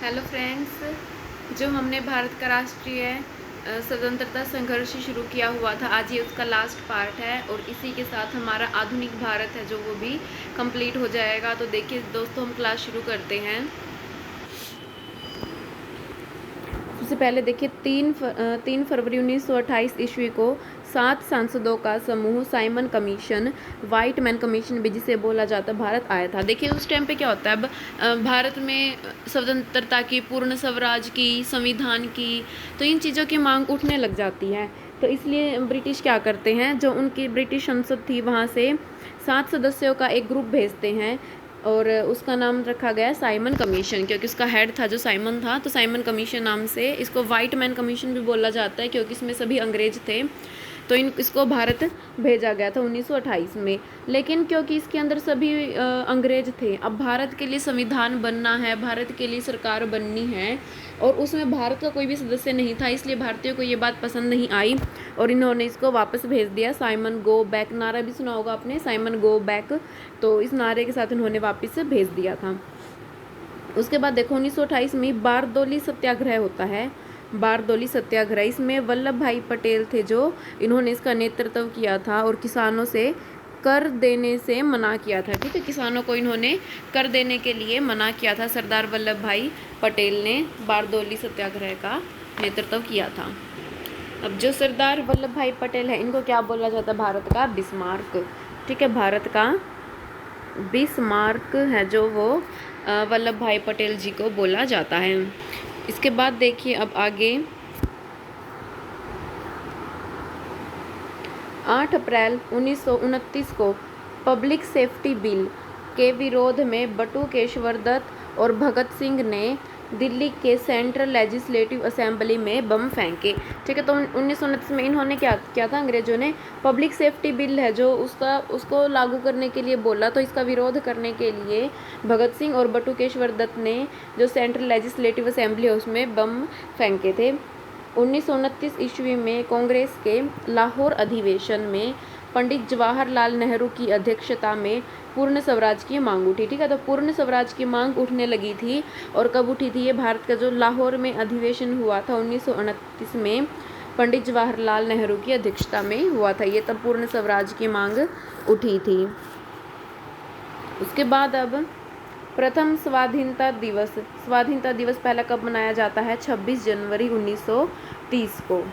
Hello friends, जो हमने भारत का राष्ट्रीय स्वतंत्रता संघर्ष शुरू किया हुआ था, आज ये उसका लास्ट पार्ट है और इसी के साथ हमारा आधुनिक भारत है जो वो भी कंप्लीट हो जाएगा। तो देखिए दोस्तों, हम क्लास शुरू करते हैं। सबसे पहले देखिए 3 फरवरी 1928 ईस्वी को 7 सांसदों का समूह Simon commission, white man commission भी जिसे बोला जाता है, भारत आया था। देखिए उस टाइम पे क्या होता है, अब भारत में स्वतंत्रता की, पूर्ण स्वराज की, संविधान की, तो इन चीज़ों की मांग उठने लग जाती है। तो इसलिए ब्रिटिश क्या करते हैं, जो उनकी ब्रिटिश संसद थी वहाँ से 7 सदस्यों का एक ग्रुप भेजते हैं और उसका नाम रखा गया साइमन कमीशन, क्योंकि उसका हेड था जो साइमन था, तो साइमन कमीशन नाम से इसको वाइट मैन कमीशन भी बोला जाता है, क्योंकि इसमें सभी अंग्रेज थे। तो इसको भारत भेजा गया था 1928 में। लेकिन क्योंकि इसके अंदर सभी अंग्रेज थे, अब भारत के लिए संविधान बनना है, भारत के लिए सरकार बननी है, और उसमें भारत का कोई भी सदस्य नहीं था, इसलिए भारतीयों को ये बात पसंद नहीं आई और इन्होंने इसको वापस भेज दिया। साइमन गो बैक नारा भी सुना होगा आपने, साइमन गो बैक, तो इस नारे के साथ इन्होंने वापस भेज दिया था। उसके बाद देखो 1928 में बारदोली सत्याग्रह होता है। बारदोली सत्याग्रह, इसमें वल्लभ भाई पटेल थे जो इन्होंने इसका नेतृत्व किया था और किसानों से कर देने से मना किया था। ठीक है, किसानों को इन्होंने कर देने के लिए मना किया था। सरदार वल्लभ भाई पटेल ने बारदोली सत्याग्रह का नेतृत्व किया था। अब जो सरदार वल्लभ भाई पटेल है, इनको क्या बोला जाता है, भारत का बिस्मार्क। ठीक है, भारत का बिस्मार्क है जो वो वल्लभ भाई पटेल जी को बोला जाता है। इसके बाद देखिए अब आगे 8 अप्रैल 1929 को पब्लिक सेफ्टी बिल के विरोध में बटू केशवर दत्त और भगत सिंह ने दिल्ली के सेंट्रल लेजिस्लेटिव असेंबली में बम फेंके। ठीक है, तो 1929 में इन्होंने क्या किया था, अंग्रेजों ने पब्लिक सेफ्टी बिल है जो उसको लागू करने के लिए बोला, तो इसका विरोध करने के लिए भगत सिंह और बटू केशवर दत्त ने जो सेंट्रल लेजिस्लेटिव असेंबली है उसमें बम फेंके थे। 1929 ईस्वी में कांग्रेस के लाहौर अधिवेशन में पंडित जवाहरलाल नेहरू की अध्यक्षता में पूर्ण स्वराज की मांग उठी। ठीक है, तो पूर्ण स्वराज की मांग उठने लगी थी, और कब उठी थी ये, भारत का जो लाहौर में अधिवेशन हुआ था 1929 में, पंडित जवाहरलाल नेहरू की अध्यक्षता में हुआ था ये, तब पूर्ण स्वराज की मांग उठी थी। उसके बाद अब प्रथम स्वाधीनता दिवस पहला कब मनाया जाता है, 26 जनवरी 1930 को।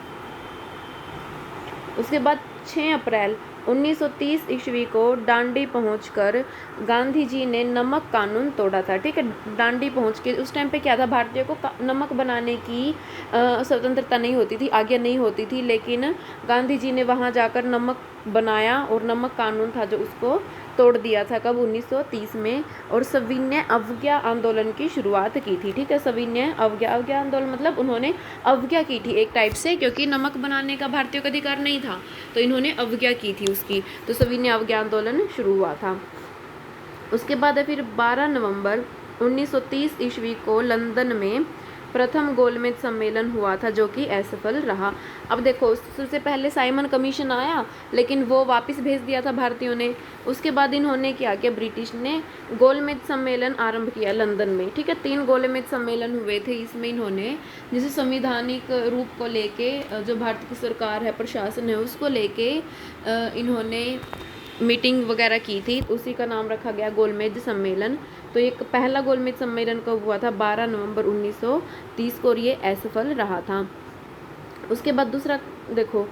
उसके बाद 6 अप्रैल 1930 ईस्वी को डांडी पहुंचकर गांधी जी ने नमक कानून तोड़ा था। ठीक है, डांडी पहुंच के, उस टाइम पे क्या था, भारतीयों को नमक बनाने की स्वतंत्रता नहीं होती थी, आज्ञा नहीं होती थी, लेकिन गांधी जी ने वहां जाकर नमक बनाया और नमक कानून था जो उसको तोड़ दिया था। कब, 1930 में। और सविनय अवज्ञा आंदोलन की शुरुआत की थी। ठीक है, सविनय अवज्ञा आंदोलन मतलब उन्होंने अवज्ञा की थी एक टाइप से, क्योंकि नमक बनाने का भारतीयों का अधिकार नहीं था, तो इन्होंने अवज्ञा की थी उसकी, तो सविनय अवज्ञा आंदोलन शुरू हुआ था। उसके बाद फिर 12 नवंबर 1930 ईस्वी को लंदन में प्रथम गोलमेज सम्मेलन हुआ था जो कि असफल रहा। अब देखो, सबसे पहले साइमन कमीशन आया, लेकिन वो वापस भेज दिया था भारतीयों ने। उसके बाद इन्होंने क्या किया, ब्रिटिश ने गोलमेज सम्मेलन आरंभ किया लंदन में। ठीक है, 3 गोलमेज सम्मेलन हुए थे, इसमें इन्होंने जैसे संवैधानिक रूप को लेके, जो भारत की सरकार है, प्रशासन है, उसको लेके इन्होंने मीटिंग वगैरह की थी, उसी का नाम रखा गया गोलमेज सम्मेलन। तो एक पहला गोलमेज सम्मेलन कब हुआ था, 12 नवंबर 1930 को, और ये असफल रहा था। उसके बाद दूसरा देखो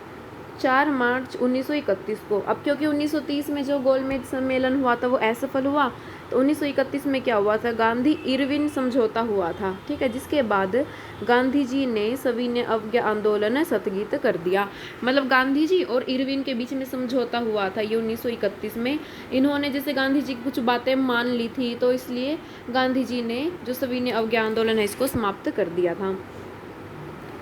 4 मार्च 1931 को, अब क्योंकि 1930 में जो गोलमेज सम्मेलन हुआ था वो असफल हुआ, तो 1931 में क्या हुआ था, गांधी इरविन समझौता हुआ था। ठीक है, जिसके बाद गांधी जी ने सविनय अवज्ञा आंदोलन स्थगित कर दिया। मतलब गांधी जी और इरविन के बीच में समझौता हुआ था ये 1931 में। इन्होंने जैसे गांधी जी की कुछ बातें मान ली थी, तो इसलिए गांधी जी ने जो सविनय अवज्ञा आंदोलन है इसको समाप्त कर दिया था।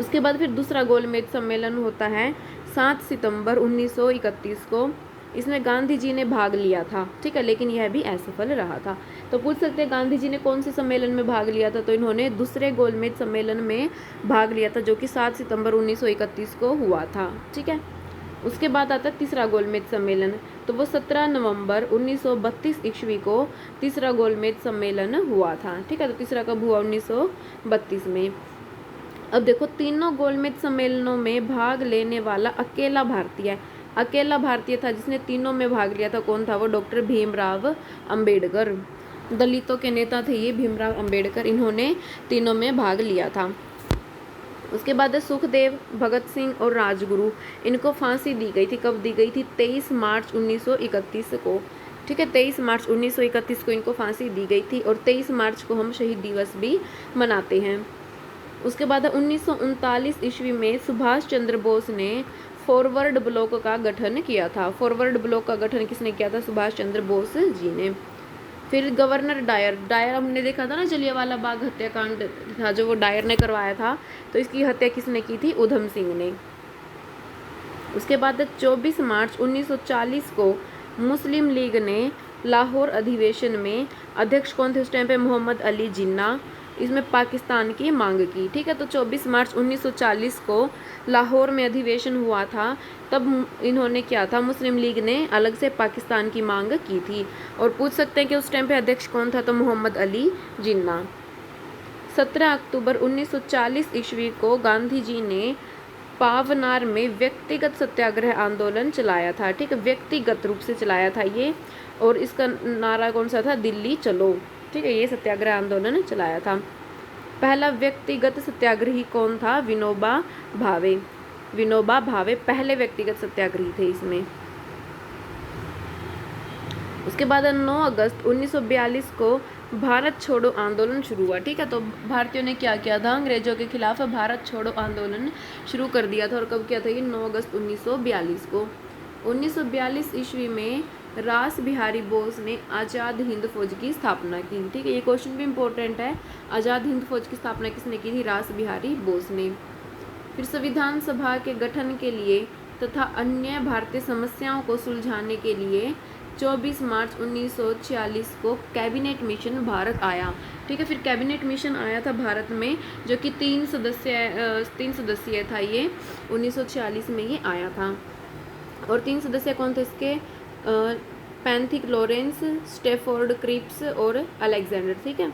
उसके बाद फिर दूसरा गोलमेज सम्मेलन होता है 7 सितंबर 1931 को, इसमें गांधी जी ने भाग लिया था। ठीक है, लेकिन यह भी असफल रहा था। तो पूछ सकते हैं गांधी जी ने कौन से सम्मेलन में भाग लिया था, तो इन्होंने दूसरे गोलमेज सम्मेलन में भाग लिया था जो कि 7 सितंबर 1931 को हुआ था। ठीक है, उसके बाद आता है तीसरा गोलमेज सम्मेलन तो वो 17 नवंबर 1932 ईस्वी को तीसरा गोलमेज सम्मेलन हुआ था। ठीक है, तो तीसरा कब हुआ? 1932 में। अब देखो, तीनों गोलमेज सम्मेलनों में भाग लेने वाला अकेला भारतीय था जिसने तीनों में भाग लिया था। कौन था वो? डॉक्टर भीमराव अंबेडकर। दलितों के नेता थे ये भीमराव अंबेडकर, इन्होंने तीनों में भाग लिया था। उसके बाद सुखदेव, भगत सिंह और राजगुरु, इनको फांसी दी गई थी। कब दी गई थी? 23 मार्च 1931 को। ठीक है, 23 मार्च 1931 को इनको फांसी दी गई थी, और 23 मार्च को हम शहीद दिवस भी मनाते हैं। उसके बाद 1939 ईस्वी में सुभाष चंद्र बोस ने फॉरवर्ड ब्लॉक का गठन किया था। फॉरवर्ड ब्लॉक का गठन किसने किया था? सुभाष चंद्र बोस जी ने। फिर गवर्नर डायर हमने देखा था ना, जलियांवाला बाग हत्याकांड था जो वो डायर ने करवाया था, तो इसकी हत्या किसने की थी? उधम सिंह ने। उसके बाद 24 मार्च 1940 को मुस्लिम लीग ने लाहौर अधिवेशन में, अध्यक्ष कौन थे उस टाइम पे? मोहम्मद अली जिन्ना, इसमें पाकिस्तान की मांग की। ठीक है, तो 24 मार्च 1940 को लाहौर में अधिवेशन हुआ था, तब इन्होंने क्या था? मुस्लिम लीग ने अलग से पाकिस्तान की मांग की थी। और पूछ सकते हैं कि उस टाइम पे अध्यक्ष कौन था? तो मोहम्मद अली जिन्ना। 17 अक्टूबर 1940 ईस्वी को गांधी जी ने पावनार में व्यक्तिगत सत्याग्रह आंदोलन चलाया था। ठीक है, व्यक्तिगत रूप से चलाया था ये, और इसका नारा कौन सा था? दिल्ली चलो। ठीक है, ये सत्याग्रह आंदोलन चलाया था। पहला व्यक्तिगत सत्याग्रही कौन था? विनोबा भावे पहले व्यक्तिगत सत्याग्रही थे इसमें। उसके बाद 9 अगस्त 1942 को भारत छोड़ो आंदोलन शुरू हुआ। ठीक है, तो भारतीयों ने क्या किया था? अंग्रेजों के खिलाफ भारत छोड़ो आंदोलन शुरू कर दिया था। और कब किया था ये? 9 अगस्त 1942 को। 1942 ईस्वी में रास बिहारी बोस ने आज़ाद हिंद फौज की स्थापना की। ठीक है, ये क्वेश्चन भी इम्पोर्टेंट है। आज़ाद हिंद फौज की स्थापना किसने की थी? रास बिहारी बोस ने। फिर संविधान सभा के गठन के लिए तथा अन्य भारतीय समस्याओं को सुलझाने के लिए 24 मार्च 1946 को कैबिनेट मिशन भारत आया। ठीक है, फिर कैबिनेट मिशन आया था भारत में, जो कि 3 सदस्यीय था ये। 1946 में ये आया था। और 3 सदस्य कौन थे इसके? पैंथिक लॉरेंस, स्टेफोर्ड क्रिप्स और अलेक्जेंडर। ठीक है,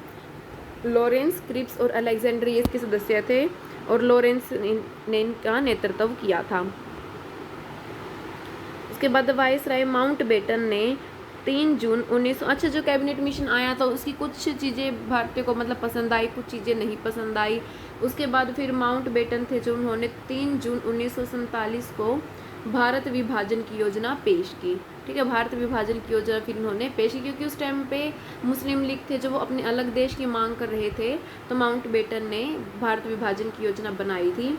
लॉरेंस, क्रिप्स और अलेक्जेंडर ये इसके सदस्य थे, और लॉरेंस ने इनका नेतृत्व किया था। उसके बाद वायसराय माउंटबेटन ने 3 जून 1900, अच्छा, जो कैबिनेट मिशन आया था उसकी कुछ चीज़ें भारतीयों को मतलब पसंद आई, कुछ चीज़ें नहीं पसंद आई। उसके बाद फिर माउंटबेटन थे जो उन्होंने 3 जून 1947 को भारत विभाजन की योजना पेश की। ठीक है, भारत विभाजन की योजना फिर उन्होंने पेश की, क्योंकि उस टाइम पे मुस्लिम लीग थे जो वो अपने अलग देश की मांग कर रहे थे, तो माउंटबेटन ने भारत विभाजन की योजना बनाई थी।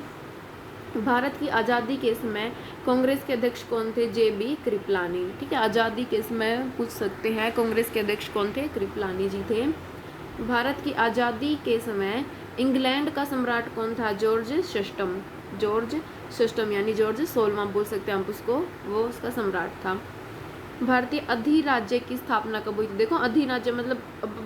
भारत की आज़ादी के समय कांग्रेस के अध्यक्ष कौन थे? JB कृपलानी। ठीक है, आज़ादी के समय पूछ सकते हैं कांग्रेस के अध्यक्ष कौन थे? कृपलानी जी थे। भारत की आज़ादी के समय इंग्लैंड का सम्राट कौन था? जॉर्ज षष्टम यानी जॉर्ज 16वां बोल सकते हैं आप उसको, वो उसका सम्राट था। भारतीय अधिराज्य की स्थापना कब हुई थी? देखो, अधिराज्य मतलब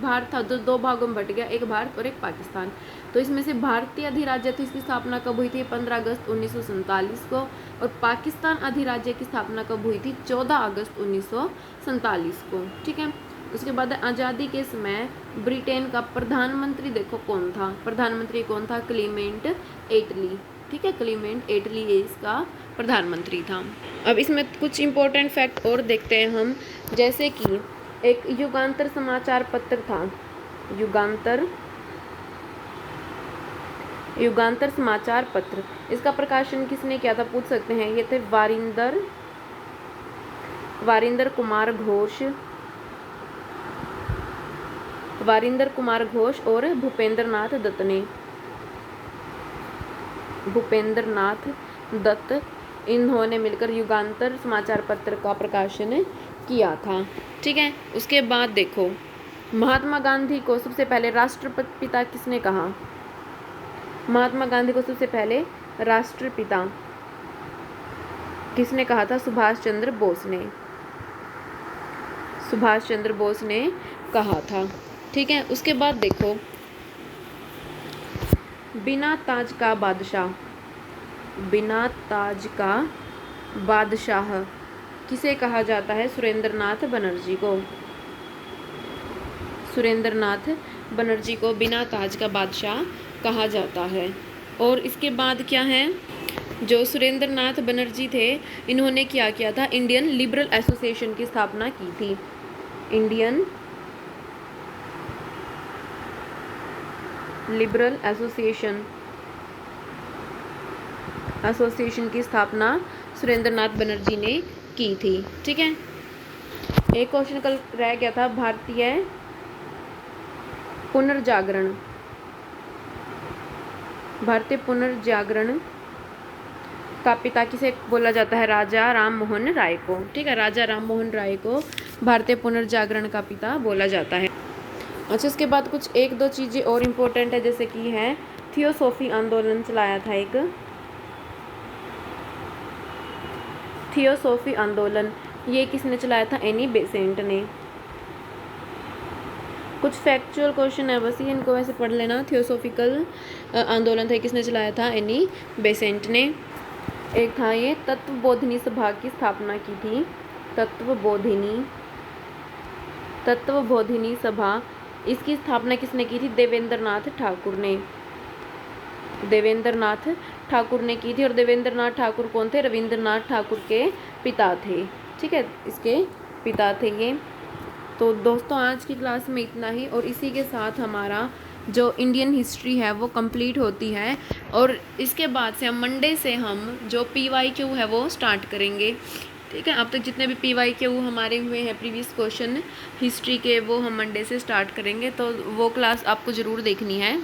भारत था तो 2 भागों में बट गया, एक भारत और एक पाकिस्तान, तो इसमें से भारतीय अधिराज्य थी, इसकी स्थापना कब हुई थी? 15 अगस्त 1947 को। और पाकिस्तान अधिराज्य की स्थापना कब हुई थी? 14 अगस्त 1947 को। ठीक है, उसके बाद आज़ादी के समय ब्रिटेन का प्रधानमंत्री देखो कौन था? प्रधानमंत्री कौन था? क्लीमेंट एटली। ठीक है, क्लीमेंट एटली ये इसका प्रधानमंत्री था। अब इसमें कुछ इम्पोर्टेंट फैक्ट और देखते हैं हम, जैसे कि एक युगांतर समाचार पत्र था। युगांतर समाचार पत्र, इसका प्रकाशन किसने किया था? पूछ सकते हैं। ये थे वारिंदर कुमार घोष और भूपेंद्र नाथ दत्त, इन्होंने मिलकर युगांतर समाचार पत्र का प्रकाशन किया था। ठीक है, उसके बाद देखो, महात्मा गांधी को सबसे पहले राष्ट्रपिता किसने कहा? महात्मा गांधी को सबसे पहले राष्ट्रपिता किसने कहा था? सुभाष चंद्र बोस ने कहा था। ठीक है, उसके बाद देखो, बिना ताज का बादशाह, किसे कहा जाता है? सुरेंद्रनाथ बनर्जी को। सुरेंद्रनाथ बनर्जी को बिना ताज का बादशाह कहा जाता है। और इसके बाद क्या है, जो सुरेंद्रनाथ बनर्जी थे, इन्होंने क्या किया था? इंडियन लिबरल एसोसिएशन की स्थापना की थी। इंडियन लिबरल एसोसिएशन की स्थापना सुरेंद्रनाथ बनर्जी ने की थी। ठीक है, एक क्वेश्चन कल रह गया था, भारतीय पुनर्जागरण। भारतीय पुनर्जागरण का पिता किसे बोला जाता है? राजा राम मोहन राय को। ठीक है, राजा राम मोहन राय को भारतीय पुनर्जागरण का पिता बोला जाता है। अच्छा, इसके बाद कुछ एक दो चीज़ें और इम्पोर्टेंट है, जैसे कि है थियोसॉफी आंदोलन चलाया था एक। थियोसॉफी आंदोलन ये किसने चलाया था? एनी बेसेंट ने। कुछ फैक्चुअल क्वेश्चन है बस, ये इनको वैसे पढ़ लेना। थियोसॉफिकल आंदोलन था, किसने चलाया था? एनी बेसेंट ने। एक था ये तत्वबोधिनी सभा की स्थापना की थी। तत्वबोधिनी सभा, इसकी स्थापना किसने की थी? देवेंद्रनाथ ठाकुर ने। देवेंद्रनाथ ठाकुर ने की थी। और देवेंद्रनाथ ठाकुर कौन थे? रविंद्रनाथ ठाकुर के पिता थे। ठीक है, इसके पिता थे ये। तो दोस्तों आज की क्लास में इतना ही, और इसी के साथ हमारा जो इंडियन हिस्ट्री है वो कंप्लीट होती है। और इसके बाद से हम मंडे से हम जो PYQ है वो स्टार्ट करेंगे। ठीक है, अब तक जितने भी PYQ हमारे हुए हैं प्रीवियस क्वेश्चन हिस्ट्री के, वो हम मंडे से स्टार्ट करेंगे, तो वो क्लास आपको ज़रूर देखनी है।